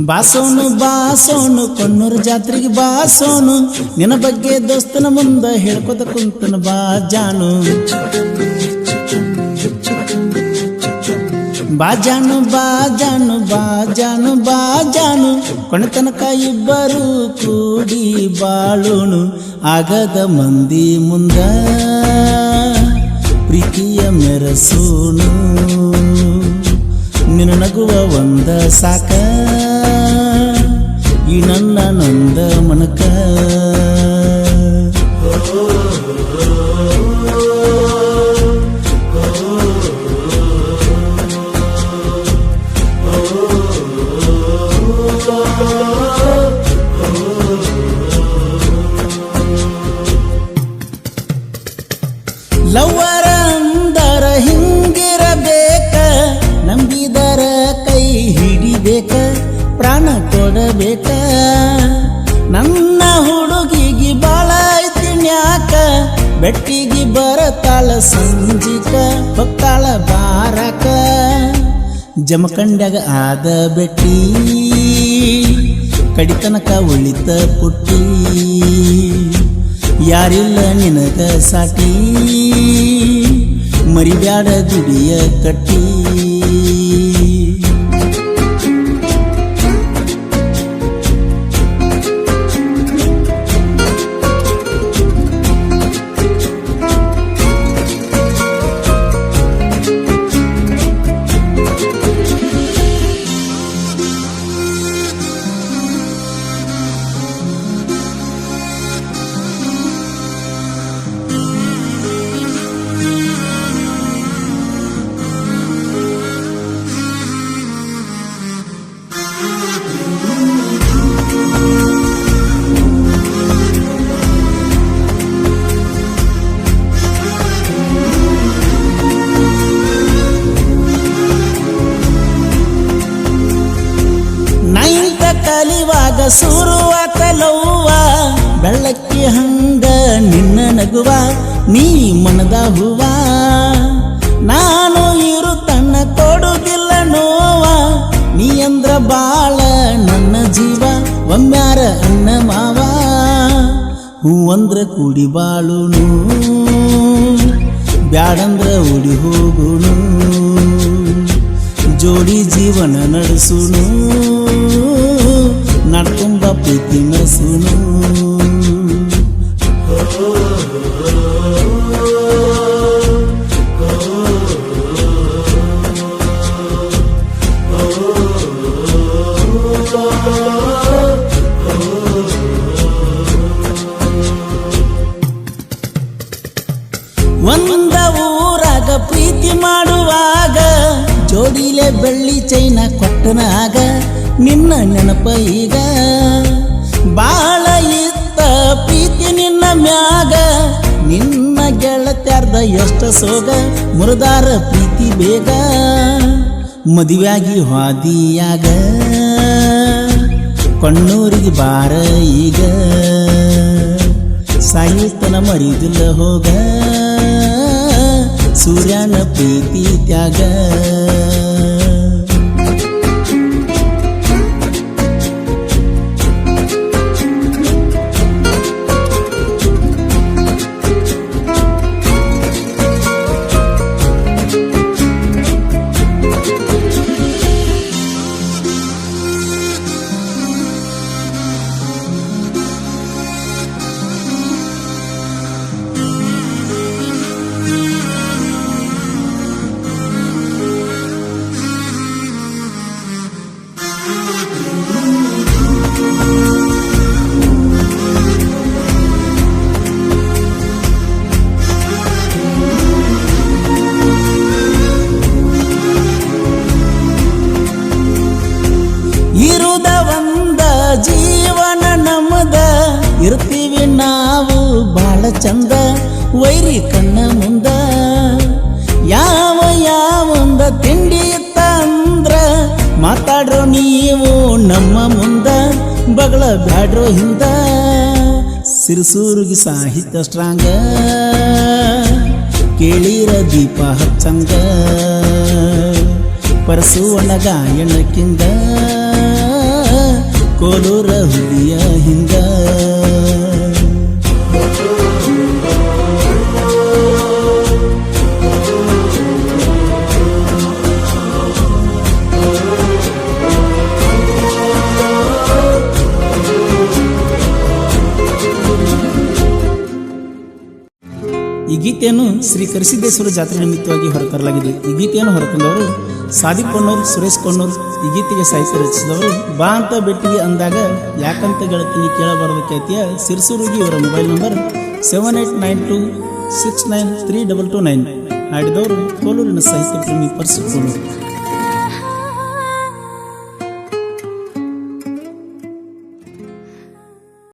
ಬಾಸೋನು ಬಾಸೋನು ಕೊಣ್ಣೂರು ಜಾತ್ರೆಗೆ ಬಾಸೋನು ನಿನ್ನ ಬಗ್ಗೆ ದೋಸ್ತನ ಮುಂದ ಹೇಳ್ಕೊತ ಕುಂತನ ಬಾ ಜಾನು ಬಾಜಾನು ಬಾಜಾನು ಬಾಜಾನು ಬಾಜಾನು ಕೊನೆ ತನಕ ಇಬ್ಬರು ಕೂಡಿ ಬಾಳೋನು ಆಗದ ಮಂದಿ ಮುಂದ ಪ್ರೀತಿಯ ಮೆರಸೋನು ನಿನ್ನ ನಗುವ ಒಂದ ಸಾಕ ಈ ನನ್ನ ನೊಂದ ಮನಕ ಲವ್ವರ ಅಂದರ ಹಿಂಗಿರಬೇಕ ನಂಬಿದರ ಕೈ ಹಿಡಿಬೇಕ ಪ್ರಾಣ ಕೊಡಬೇಕ ನನ್ನ ಹುಡುಗಿಗೆ ಬಾಳ ಐತಿನ್ಯಾಕ ಬೆಟ್ಟಿಗೆ ಬರತಾಳ ಸಂಜಿಕ ಹೊಕ್ಕಾಳ ಬಾರಕ ಜಮಖಂಡ್ಯಾಗ ಆದ ಬೆಟ್ಟಿ ಕಡಿತನಕ ಉಳಿತ ಪುಟ್ಟಿ ಯಾರಿಲ್ಲ ನಿನಗ ಸಾಟಿ ಮರಿಬ್ಯಾಡ ದುಡಿಯ ಕಟ್ಟಿ ಕಲಿವಾಗ ಸುರುವಾತ ಲವ್ವ ಬೆಳ್ಳಕ್ಕಿ ಹಂಗ ನಿನ್ನ ನಗುವ ನೀ ಮನದ ಹೂವ ನಾನು ಇರು ತನ್ನ ಕೊಡುದಿಲ್ಲ ನೋವ ನೀ ಅಂದ್ರ ಬಾಳ ನನ್ನ ಜೀವ ಒಮ್ಮ್ಯಾರ ಅನ್ನ ಮಾವ ಹೂವಂದ್ರ ಕೂಡಿ ಬಾಳುನು ಬ್ಯಾಡಂದ್ರ ಉಡಿ ಹೋಗುನು ಜೋಡಿ ಜೀವನ ನಡೆಸುನು ನಡ್ಕೊಂಬ ಪ್ರೀತಿ ಮೆಸುನು ಒಂದ ಊರಾಗ ಪ್ರೀತಿ ಮಾಡುವಾಗ ಜೋಡಿಲೆ ಬೆಳ್ಳಿ ಚೈನ ಕೊಟ್ಟನಾಗ ನಿನ್ನ ನೆನಪ ಈಗ ಬಾಳ ಇತ್ತ ಪ್ರೀತಿ ನಿನ್ನ ಮ್ಯಾಗ ನಿನ್ನ ಗೆಳತ್ಯಾರ್ದ ಎಷ್ಟ ಸೋಗ ಮುರದಾರ ಪ್ರೀತಿ ಬೇಗ ಮದುವೆಯಾಗಿ ಹಾದಿಯಾಗ ಕೊಣ್ಣೂರಿಗೆ ಬಾರ ಈಗ ಸಾಯುತ್ತನ ಮರಿದಿಲ್ಲ ಹೋಗ ಸೂರ್ಯನ ಪ್ರೀತಿ ತ್ಯಾಗ ಇರುದ ಒಂದ ಜೀವನ ನಮ್ಮದ ಇರ್ತೀವಿ ನಾವು ಬಾಳ ಚಂದ ವೈರಿ ಕಣ್ಣ ಮುಂದ ಯಾವ ಯಾವಂದ ತಿಂಡಿ ಇತ್ತ ಅಂದ್ರ ಮಾತಾಡ್ರೋ ನೀವು ನಮ್ಮ ಮುಂದ ಬಗಳ ಬ್ಯಾಡ್ರೋ ಹಿಂದ ಸಿರಸೂರಿಗೆ ಸಾಹಿತ್ಯ ಸ್ಟ್ರಾಂಗ ಕೇಳಿರ ದೀಪ ಹಚ್ಚಂಗ ಪರಸುವಣ ಗಾಯನಕ್ಕಿಂದ ಕೋಲೂರ ಹುಲಿಯ ಹಿಂದ. ಈ ಗೀತೆಯನ್ನು ಶ್ರೀ ಕರಿಸಿದ್ದೇಶ್ವರ ಜಾತ್ರೆ ನಿಮಿತ್ತವಾಗಿ ಹೊರತರಲಾಗಿದೆ. ಈ ಗೀತೆಯನ್ನು ಹೊರತಂದವರು ಸಾದಿಕ್ ಕೊಣ್ಣೂರ್, ಸುರೇಶ್ ಕೊಣ್ಣೂರ್. ಈ ಗೀತೆಗೆ ಸಾಹಿತ್ಯ ರಚಿಸಿದವರು ಬಾ ಅಂತ ಬೆಟ್ಟಿಗೆ ಅಂದಾಗ ಯಾಕಂತ ಗೆಳತೀನಿ ಕೇಳಬಾರದು ಖ್ಯಾತಿಯ ಸಿರ್ಸುರುಗಿ. ಇವರ ಮೊಬೈಲ್ ನಂಬರ್ 7892693229. ಹಾಡಿದವರು ಕೋಲೂರಿನ ಸಾಹಿತ್ಯ ಪ್ರೇಮಿ ಪರ್ಸು ಕೋಲೂರು.